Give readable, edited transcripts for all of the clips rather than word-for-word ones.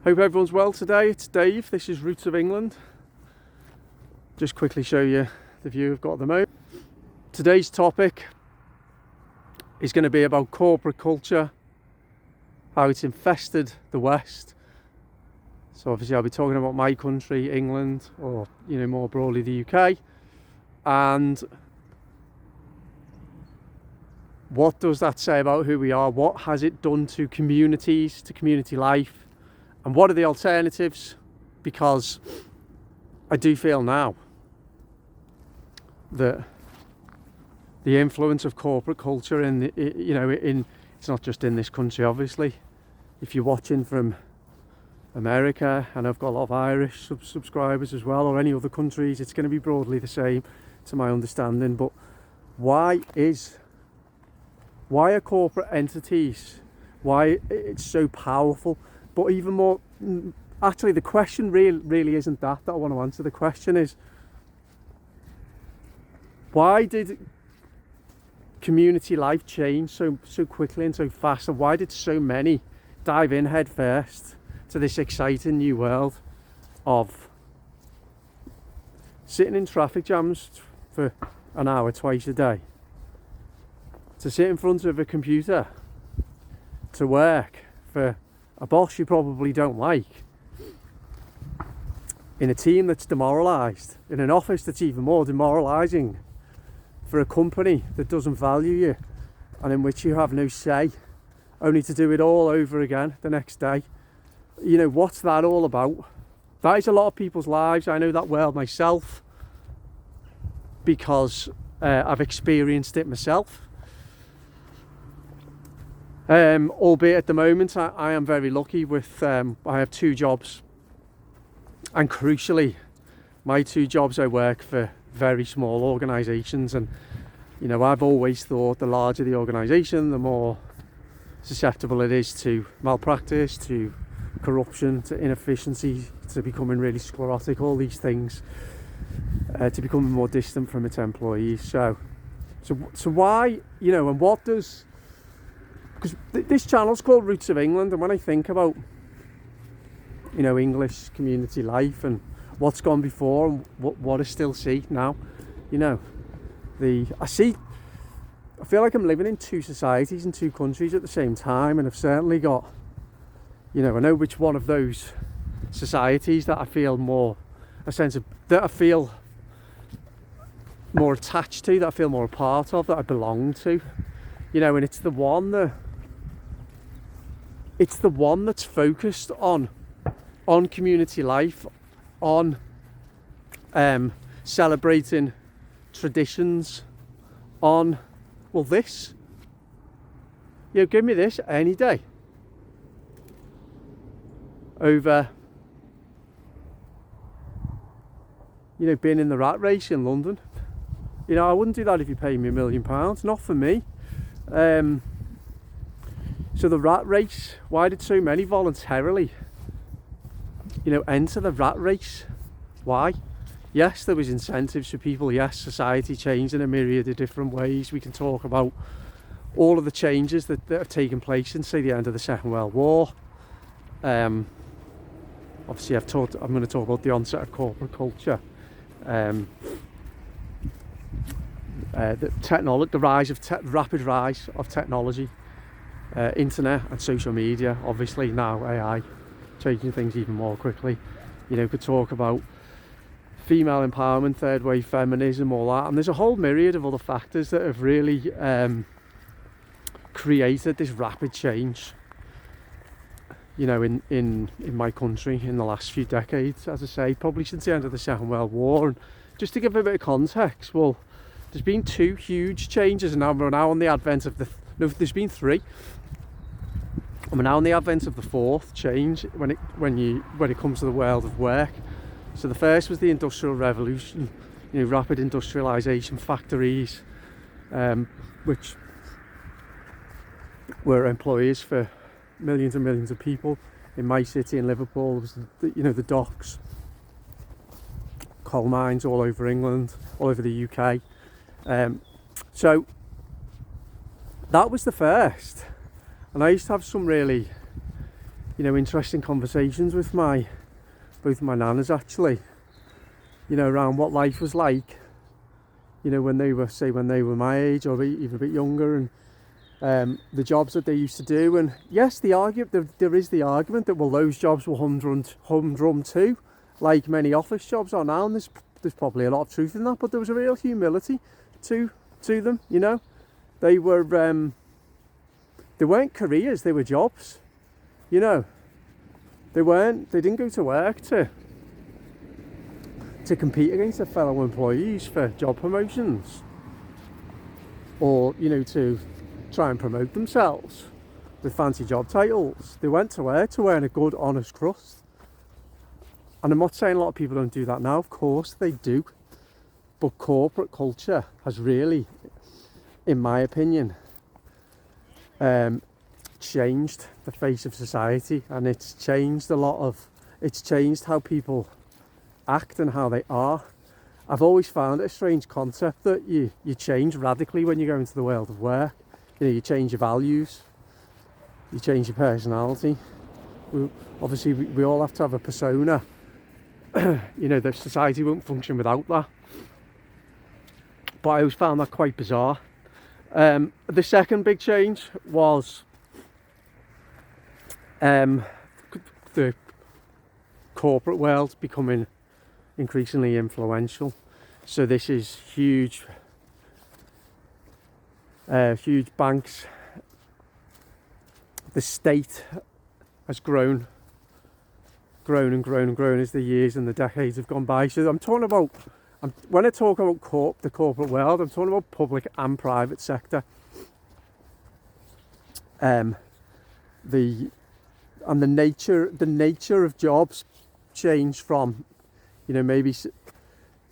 Hope everyone's well today. It's Dave. This is Roots of England. Just quickly show you the view I've got at the moment. Today's topic is going to be about corporate culture, how it's infested the West. So obviously I'll be talking about my country, England, or more broadly the UK, and what does that say about who we are? What has it done to communities, to community life, and what are the alternatives? Because I do feel now that the influence of corporate culture it's not just in this country, obviously. If you're watching from America, and I've got a lot of Irish subscribers as well, or any other countries, it's going to be broadly the same to my understanding. But why are corporate entities, why it's so powerful? But even more, actually the question really isn't that I want to answer. The question is, why did community life change so quickly and so fast, and why did so many dive in head first to this exciting new world of sitting in traffic jams for an hour twice a day, to sit in front of a computer, to work for a boss you probably don't like, in a team that's demoralised, in an office that's even more demoralising, for a company that doesn't value you and in which you have no say, only to do it all over again the next day. What's that all about? That is a lot of people's lives. I know that well myself, because I've experienced it myself. Albeit at the moment I am very lucky with I have 2 jobs, and crucially my 2 jobs I work for very small organisations, and I've always thought the larger the organisation, the more susceptible it is to malpractice, to corruption, to inefficiency, to becoming really sclerotic, all these things, to becoming more distant from its employees. So why, and what does, because this channel's called Roots of England, and when I think about English community life and what's gone before and what I still see now, I feel like I'm living in 2 societies and 2 countries at the same time, and I've certainly got, I know which one of those societies that I feel more that I feel more attached to, that I feel more a part of, that I belong to, and it's the one that's focused on community life, on celebrating traditions, on this, give me this any day over being in the rat race in London. I wouldn't do that if you paid me £1 million, not for me. So the rat race, why did so many voluntarily enter the rat race? Why? Yes, there was incentives for people. Yes, society changed in a myriad of different ways. We can talk about all of the changes that have taken place since, say, the end of the Second World War. Obviously I'm going to talk about the onset of corporate culture, the rapid rise of technology, internet and social media, obviously now AI changing things even more quickly. Could talk about female empowerment, third wave feminism, all that, and there's a whole myriad of other factors that have really created this rapid change in my country in the last few decades, as I say, probably since the end of the Second World War. And just to give a bit of context, well, there's been 2 huge changes, and we're now on the advent of there's been 3, and we're now on the advent of the 4th change when it comes to the world of work. So the first was the Industrial Revolution, rapid industrialisation, factories, which were employers for millions and millions of people. In my city, in Liverpool, was the docks, coal mines all over England, all over the UK. So that was the first, and I used to have some really interesting conversations with both my nanas actually, around what life was like, when they were my age or even a bit younger, and the jobs that they used to do. And yes, there is the argument that, well, those jobs were humdrum too, like many office jobs are now, and there's probably a lot of truth in that, but there was a real humility to them. They weren't careers, they were jobs. They didn't go to work to compete against their fellow employees for job promotions, or to try and promote themselves with fancy job titles. They went to work to earn a good, honest crust. And I'm not saying a lot of people don't do that now, of course they do, but corporate culture has really, in my opinion, changed the face of society, and it's changed how people act and how they are. I've always found it a strange concept that you change radically when you go into the world of work. You change your values, you change your personality. Obviously we all have to have a persona. The society won't function without that, but I always found that quite bizarre. The second big change was the corporate world becoming increasingly influential. So this is huge banks. The state has grown as the years and the decades have gone by. So when I talk about the corporate world, I'm talking about public and private sector. The nature of jobs changed from, maybe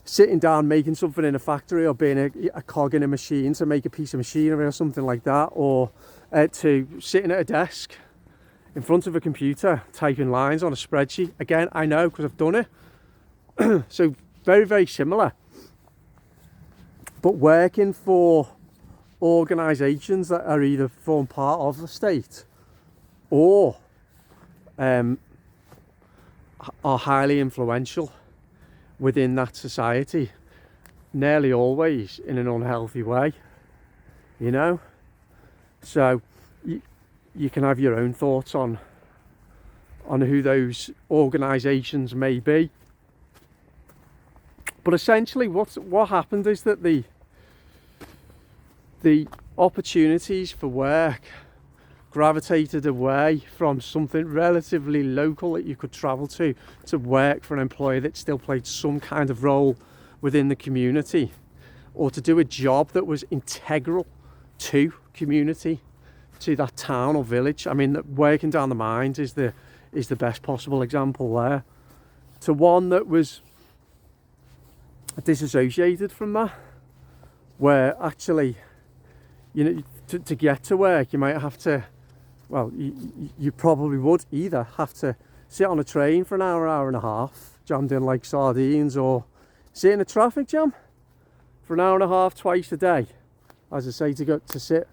sitting down making something in a factory, or being a cog in a machine to make a piece of machinery or something like that, or to sitting at a desk in front of a computer typing lines on a spreadsheet. Again, I know because I've done it. So very, very similar. But working for organisations that are either form part of the state or are highly influential within that society, nearly always in an unhealthy way, so you can have your own thoughts on who those organisations may be, but essentially what happened is that the opportunities for work gravitated away from something relatively local that you could travel to work for an employer that still played some kind of role within the community, or to do a job that was integral to community, to that town or village. I mean, working down the mines is the best possible example there, to one that was disassociated from that, where actually, to get to work you might have to, well, you probably would either have to sit on a train for an hour and a half, jammed in like sardines, or sit in a traffic jam for an hour and a half twice a day, as I say, to sit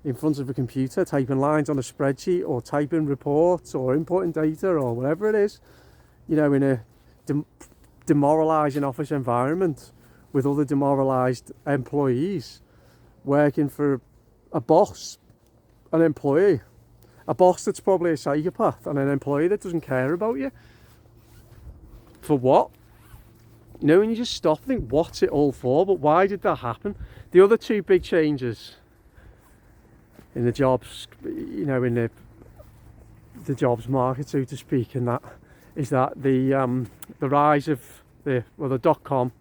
in front of a computer typing lines on a spreadsheet, or typing reports, or inputting data, or whatever it is, in a demoralising office environment with other demoralised employees, working for a boss, an employee, a boss that's probably a psychopath, and an employee that doesn't care about you. For what? And you just stop and think, what's it all for? But why did that happen? The other two big changes in the jobs, in the jobs market, so to speak, and that is that the rise of the .com,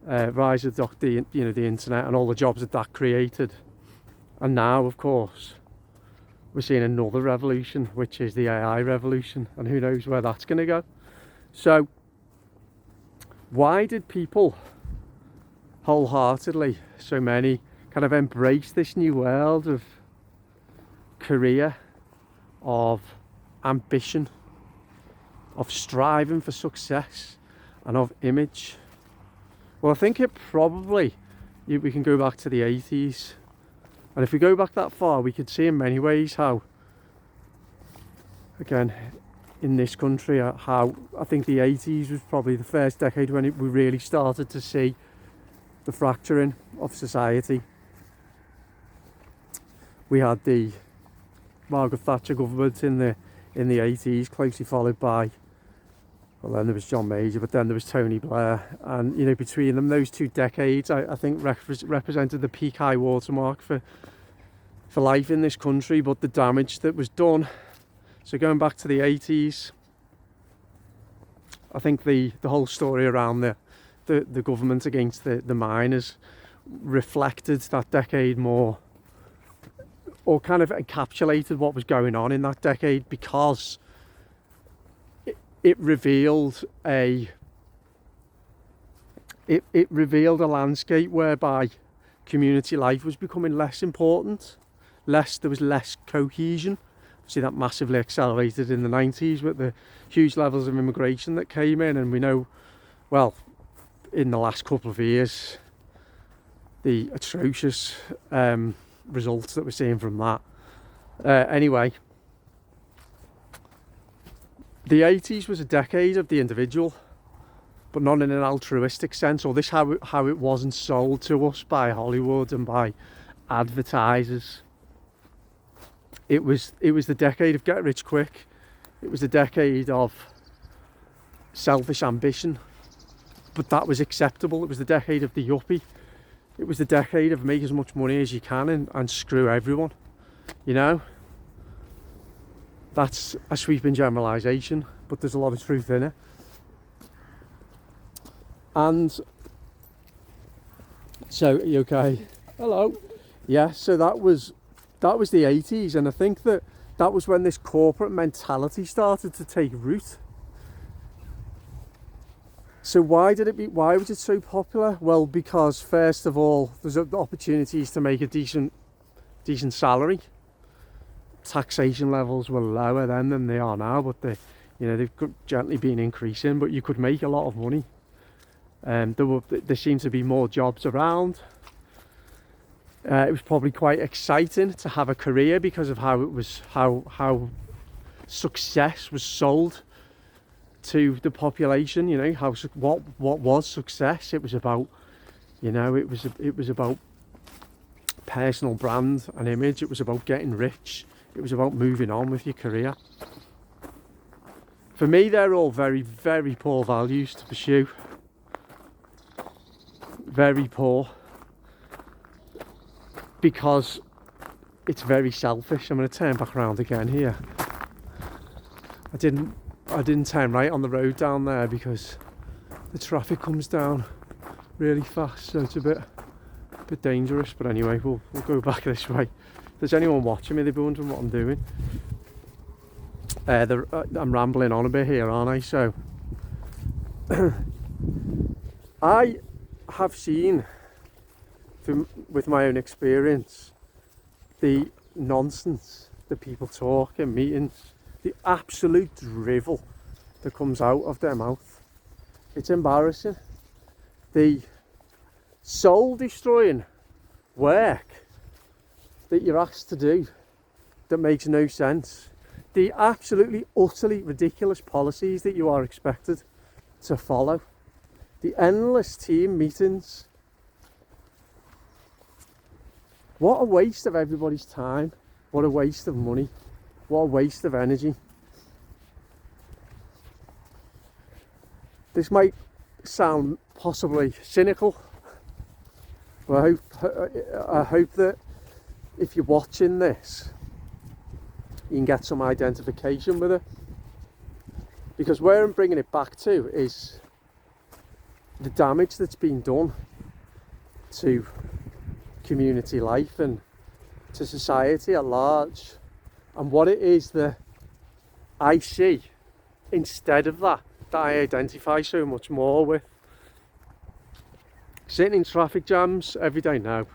rise of the internet and all the jobs that created, and now, of course, we're seeing another revolution, which is the AI revolution, and who knows where that's going to go. So why did people wholeheartedly, so many, kind of embrace this new world of career, of ambition, of striving for success, and of image? Well, I think it probably, we can go back to the 80s, and if we go back that far, we could see in many ways how again, in this country, how I think the 80s was probably the first decade when we really started to see the fracturing of society. We had the Margaret Thatcher government in the 80s, closely followed by, well, then there was John Major, but then there was Tony Blair, and you know, between them, those 2 decades, I think represented the peak high watermark for life in this country. But the damage that was done, so going back to the 80s, I think the whole story around the government against the miners reflected that decade more, or kind of encapsulated what was going on in that decade, because it revealed a landscape whereby community life was becoming less important, there was less cohesion. See, that massively accelerated in the 90s with the huge levels of immigration that came in, and we know, well, in the last couple of years, the atrocious results that we're seeing from that. Anyway, the 80s was a decade of the individual, but not in an altruistic sense, or this how it wasn't sold to us by Hollywood and by advertisers. It was the decade of get rich quick. It was the decade of selfish ambition, but that was acceptable. It was the decade of the yuppie. It was the decade of make as much money as you can and screw everyone, you know. That's a sweeping generalisation, but there's a lot of truth in it. And so, you okay? Hello. Yeah, so that was the 80s, and I think that was when this corporate mentality started to take root. So why was it so popular? Well, because first of all, there's opportunities to make a decent salary. Taxation levels were lower then than they are now, but they've gently been increasing, but you could make a lot of money. There seemed to be more jobs around. It was probably quite exciting to have a career because of how success was sold to the population. You know, what was success? It was about, you know, it was about personal brand and image. It was about getting rich. It was about moving on with your career. For me, they're all very, very poor values to pursue. Very poor. Because it's very selfish. I'm going to turn back around again here. I didn't turn right on the road down there because the traffic comes down really fast, so it's a bit dangerous. But anyway, we'll go back this way. If there's anyone watching me, they'll be wondering what I'm doing. I'm rambling on a bit here, aren't I? So I have seen, with my own experience, the nonsense that people talk in meetings, the absolute drivel that comes out of their mouth. It's embarrassing. The soul destroying work that you're asked to do that makes no sense. The absolutely utterly ridiculous policies that you are expected to follow. The endless team meetings. What a waste of everybody's time. What a waste of money. What a waste of energy. This might sound possibly cynical, but I hope that if you're watching this, you can get some identification with it. Because where I'm bringing it back to is the damage that's been done to community life and to society at large, and what it is that I see instead of that I identify so much more with. Sitting in traffic jams every day now,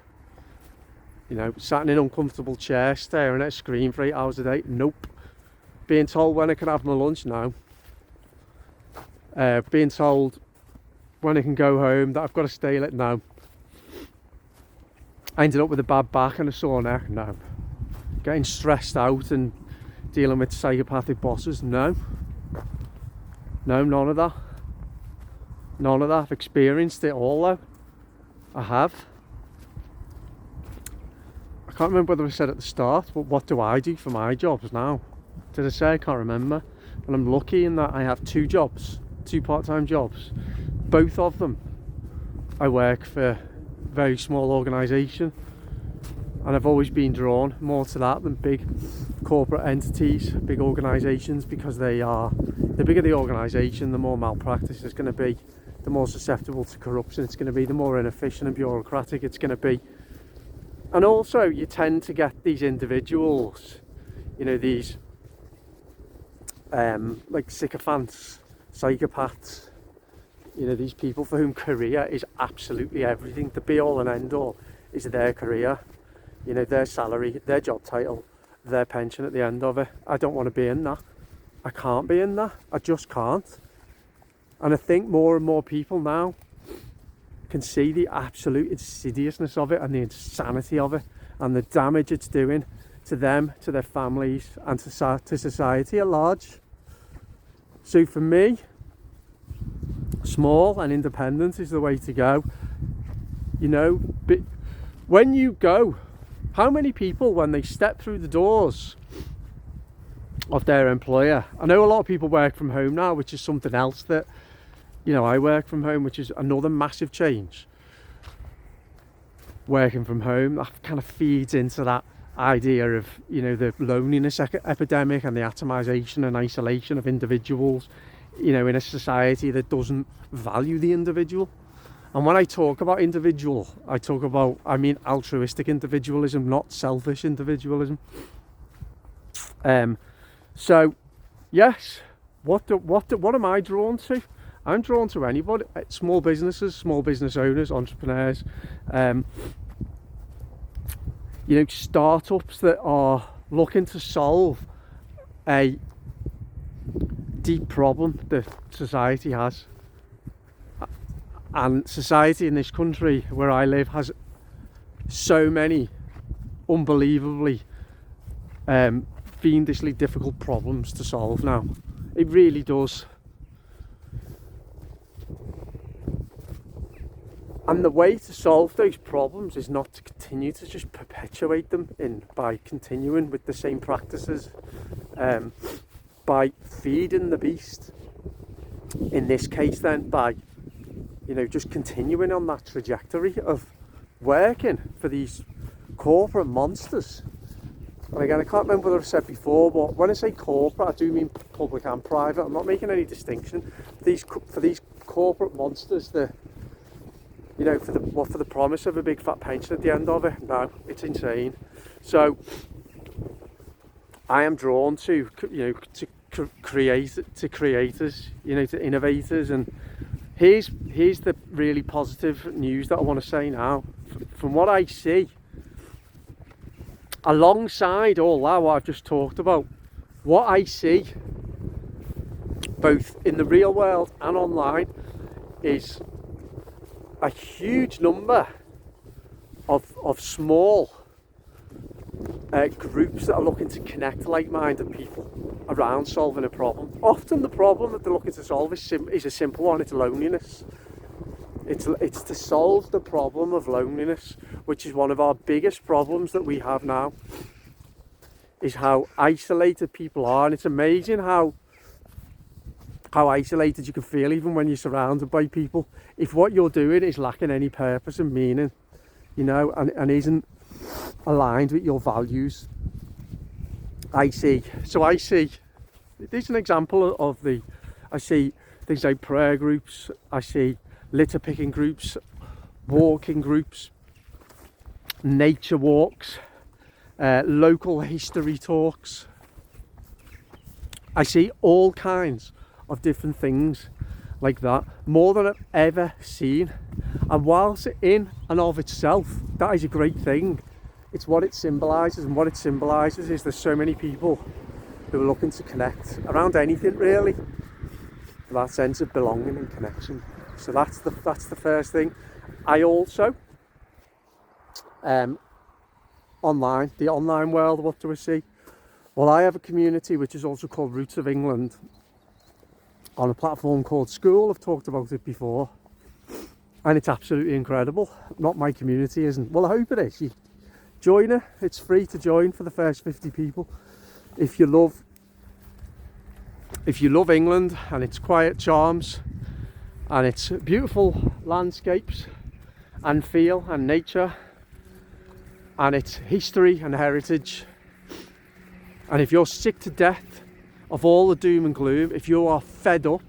you know, sat in an uncomfortable chair staring at a screen for 8 hours a day, nope. Being told when I can have my lunch, no. Being told when I can go home, that I've got to stay late, no. I ended up with a bad back and a sore neck, no. Getting stressed out and dealing with psychopathic bosses? No, none of that. I've experienced it all though. I have. I can't remember whether I said at the start, but what do I do for my jobs now? Did I say? I can't remember. And I'm lucky in that I have 2 jobs, 2 part-time jobs. Both of them I work for a very small organisation, and I've always been drawn more to that than big corporate entities, big organisations, because the bigger the organisation, the more malpractice is going to be, the more susceptible to corruption it's going to be, the more inefficient and bureaucratic it's going to be. And also you tend to get these individuals, you know, these like sycophants, psychopaths, you know, these people for whom career is absolutely everything. The be all and end all is their career, you know, their salary, their job title, their pension at the end of it. I don't want to be in that. I can't be in that. I just can't. And I think more and more people now can see the absolute insidiousness of it and the insanity of it and the damage it's doing to them, to their families, and to society at large. So for me, small and independent is the way to go. You know, but when you go, how many people, when they step through the doors of their employer, I know a lot of people work from home now, which is something else that, you know, I work from home, which is another massive change. Working from home, that kind of feeds into that idea of, you know, the loneliness epidemic and the atomisation and isolation of individuals, you know, in a society that doesn't value the individual. And when I talk about individual, I mean altruistic individualism, not selfish individualism. So yes, what am I drawn to? I'm drawn to anybody, small businesses, small business owners, entrepreneurs, you know, startups that are looking to solve a deep problem that society has. And society in this country where I live has so many unbelievably fiendishly difficult problems to solve now. It really does. And the way to solve those problems is not to continue to just perpetuate them by continuing with the same practices, by feeding the beast. In this case then, by, you know, just continuing on that trajectory of working for these corporate monsters. And again, I can't remember what I've said before, but when I say corporate, I do mean public and private. I'm not making any distinction. For these corporate monsters, you know, for the promise of a big fat pension at the end of it, no, it's insane. So I am drawn to, you know, to creators, you know, to innovators. And here's the really positive news that I want to say now. From what I see, alongside all that what I've just talked about, what I see both in the real world and online is a huge number of small groups that are looking to connect like-minded people around solving a problem. Often the problem that they're looking to solve is a simple one. It's loneliness. It's to solve the problem of loneliness, which is one of our biggest problems that we have now, is how isolated people are. And it's amazing how isolated you can feel even when you're surrounded by people, if what you're doing is lacking any purpose and meaning, you know, and isn't aligned with your values. I see, there's an example I see things like prayer groups, I see litter picking groups, walking groups, nature walks, local history talks. I see all kinds of different things like that, more than I've ever seen. And whilst in and of itself that is a great thing, it's what it symbolises, and what it symbolises is there's so many people who are looking to connect around anything really, for that sense of belonging and connection. So that's the first thing. I also the online world, what do I see? Well, I have a community which is also called Roots of England on a platform called School. I've talked about it before, and it's absolutely incredible. Not my community isn't. Well, I hope it is. You join it. It's free to join for the first 50 people. If you love England and its quiet charms and its beautiful landscapes and feel and nature and its history and heritage, and if you're sick to death of all the doom and gloom, if you are fed up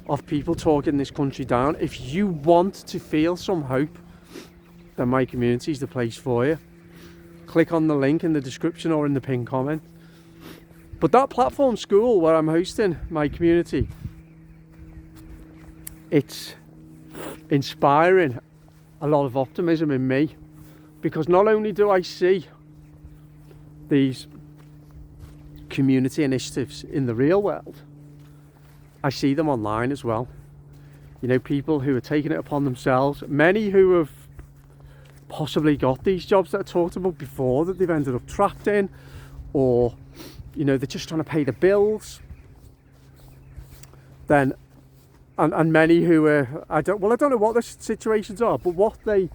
of people talking this country down, if you want to feel some hope, then my community is the place for you. Click on the link in the description or in the pinned comment. But that platform School where I'm hosting my community, it's inspiring a lot of optimism in me, because not only do I see these community initiatives in the real world, I see them online as well. You know, people who are taking it upon themselves, many who have possibly got these jobs that I talked about before that they've ended up trapped in, or you know, they're just trying to pay the bills. Then, and many who are, I don't know what the situations are, but what the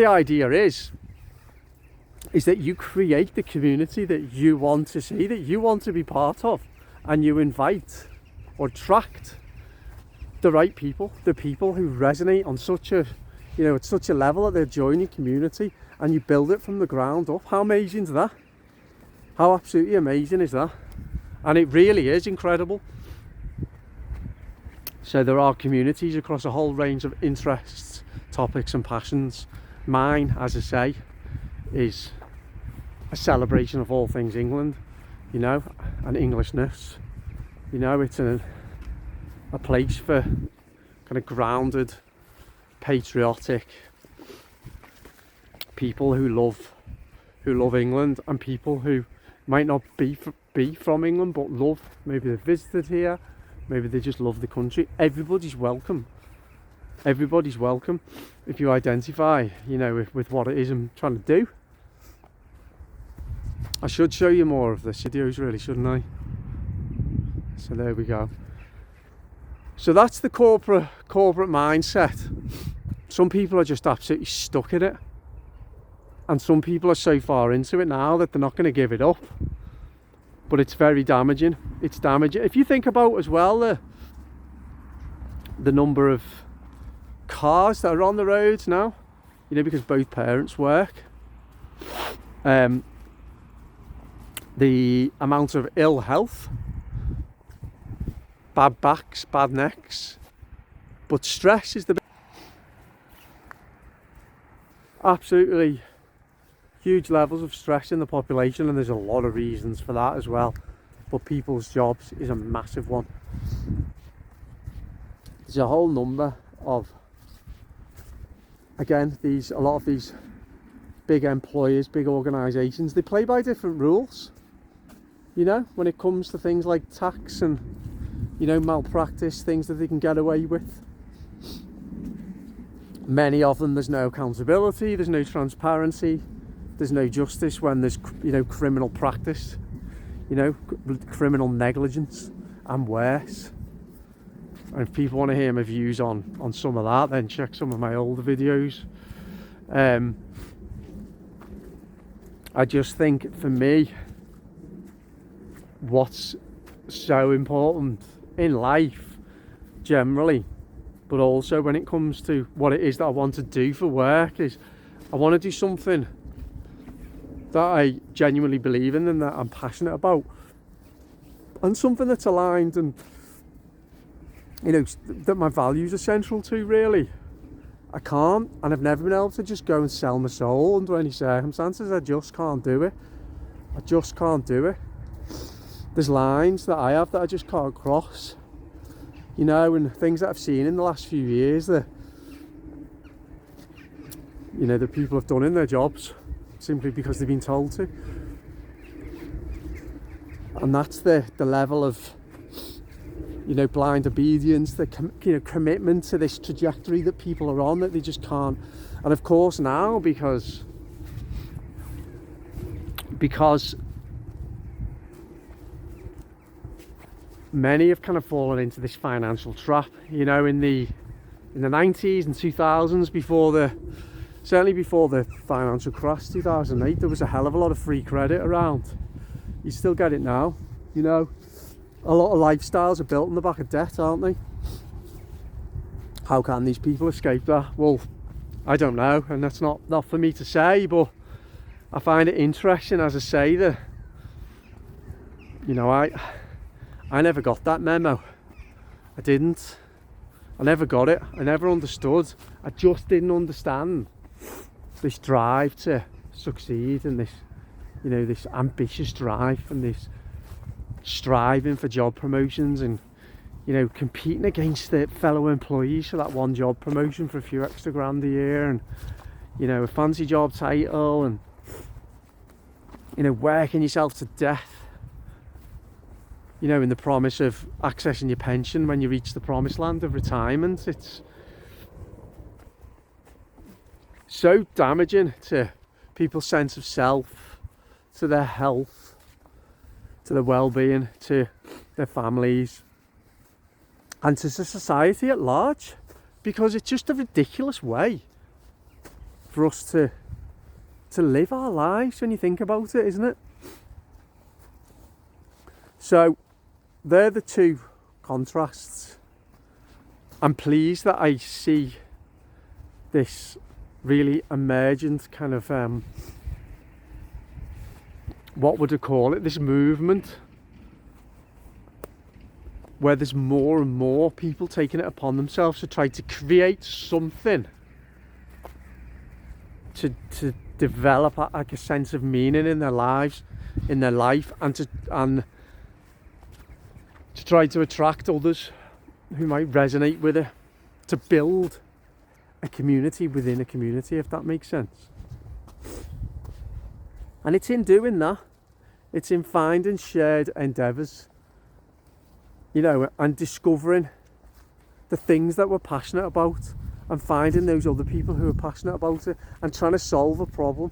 idea is that you create the community that you want to see, that you want to be part of, and you invite or attract the right people, the people who resonate on such a, you know, at such a level that they'll join your community, and you build it from the ground up. How amazing is that? How absolutely amazing is that? And it really is incredible. So there are communities across a whole range of interests, topics and passions. Mine, as I say, is a celebration of all things England, you know, and Englishness. You know, it's a place for kind of grounded, patriotic people who love England, and people who might not be from England but love, maybe they've visited here, maybe they just love the country. Everybody's welcome. Everybody's welcome if you identify, you know, with what it is I'm trying to do. I should show you more of this videos, really, shouldn't I? So there we go. So that's the corporate mindset. Some people are just absolutely stuck in it, and some people are so far into it now that they're not going to give it up. But it's very damaging. It's damaging. If you think about as well the number of cars that are on the roads now, you know, because both parents work, the amount of ill health, bad backs, bad necks, but stress is the absolutely huge levels of stress in the population, and there's a lot of reasons for that as well, but people's jobs is a massive one. There's a whole number of, again, a lot of these big employers, big organisations, they play by different rules, you know, when it comes to things like tax and, you know, malpractice, things that they can get away with. Many of them, there's no accountability, there's no transparency, there's no justice when there's, you know, criminal practice, you know, criminal negligence and worse. And if people want to hear my views on some of that, then check some of my older videos. I just think, for me, what's so important in life generally, but also when it comes to what it is that I want to do for work, is I want to do something that I genuinely believe in and that I'm passionate about, and something that's aligned and, you know, that my values are central to, really. I can't, and I've never been able to just go and sell my soul under any circumstances. I just can't do it. I just can't do it. There's lines that I have that I just can't cross, you know, and things that I've seen in the last few years that, you know, that people have done in their jobs simply because they've been told to. And that's the level of, you know, blind obedience, the commitment to this trajectory that people are on, that they just can't. And of course now, because many have kind of fallen into this financial trap. You know, in the 90s and 2000s, certainly before the financial crash 2008, there was a hell of a lot of free credit around. You still get it now. You know, a lot of lifestyles are built on the back of debt, aren't they? How can these people escape that? Well, I don't know, and that's not for me to say, but I find it interesting, as I say, that, you know, I never got that memo. I didn't. I never got it. I never understood. I just didn't understand this drive to succeed, and this, you know, this ambitious drive, and this striving for job promotions, and, you know, competing against the fellow employees for that one job promotion for a few extra grand a year, and, you know, a fancy job title, and, you know, working yourself to death, you know, in the promise of accessing your pension when you reach the promised land of retirement. It's so damaging to people's sense of self, to their health, to their well-being, to their families, and to society at large, because it's just a ridiculous way for us to live our lives when you think about it, isn't it? So they're the two contrasts. I'm pleased that I see this really emergent kind of what would I call it, this movement where there's more and more people taking it upon themselves to try to create something to develop like a sense of meaning in their lives, in their life, and to try to attract others who might resonate with it, to build a community within a community, if that makes sense. And it's in doing that, it's in finding shared endeavours, you know, and discovering the things that we're passionate about, and finding those other people who are passionate about it, and trying to solve a problem,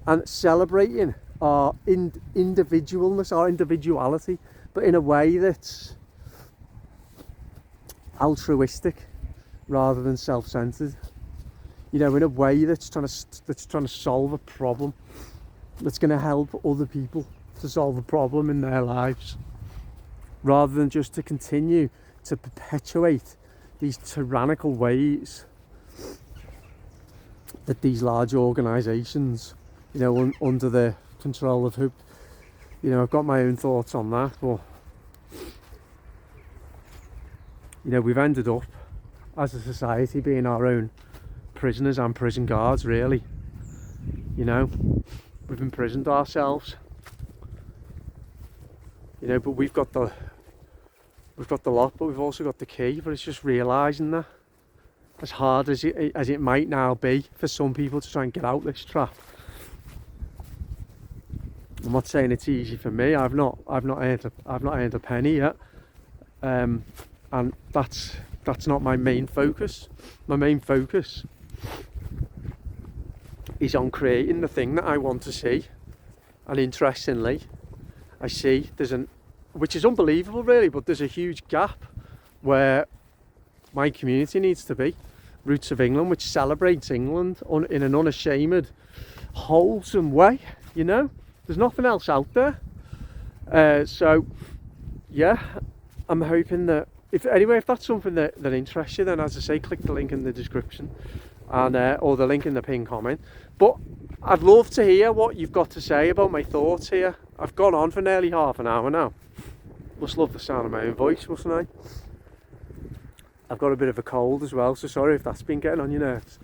and celebrating our individualness, our individuality, but in a way that's altruistic rather than self-centered. You know, in a way that's trying to solve a problem, that's going to help other people to solve a problem in their lives, rather than just to continue to perpetuate these tyrannical ways that these large organisations, you know, under the control of who, you know, I've got my own thoughts on that, but, you know, we've ended up as a society being our own prisoners and prison guards, really. You know, we've imprisoned ourselves, you know, but we've got the lock, but we've also got the key. But it's just realising that, as hard as it might now be for some people to try and get out this trap. I'm not saying it's easy for me. I've not earned a penny yet, and that's not my main focus. My main focus is on creating the thing that I want to see. And interestingly, I see which is unbelievable really, but there's a huge gap where my community needs to be. Roots of England, which celebrates England in an unashamed, wholesome way, you know. There's nothing else out there. So yeah, I'm hoping that if that's something that interests you, then, as I say, click the link in the description, and or the link in the pinned comment. But I'd love to hear what you've got to say about my thoughts here. I've gone on for nearly half an hour now. Must love the sound of my own voice, mustn't I? I've got a bit of a cold as well, so sorry if that's been getting on your nerves.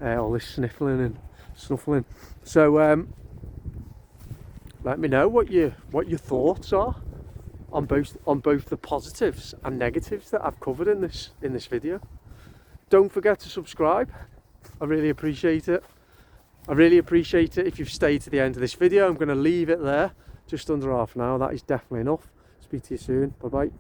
All this sniffling and snuffling. So let me know what your thoughts are on both the positives and negatives that I've covered in this video. Don't forget to subscribe. I really appreciate it. I really appreciate it if you've stayed to the end of this video. I'm going to leave it there, just under half an hour. That is definitely enough. Speak to you soon. Bye bye.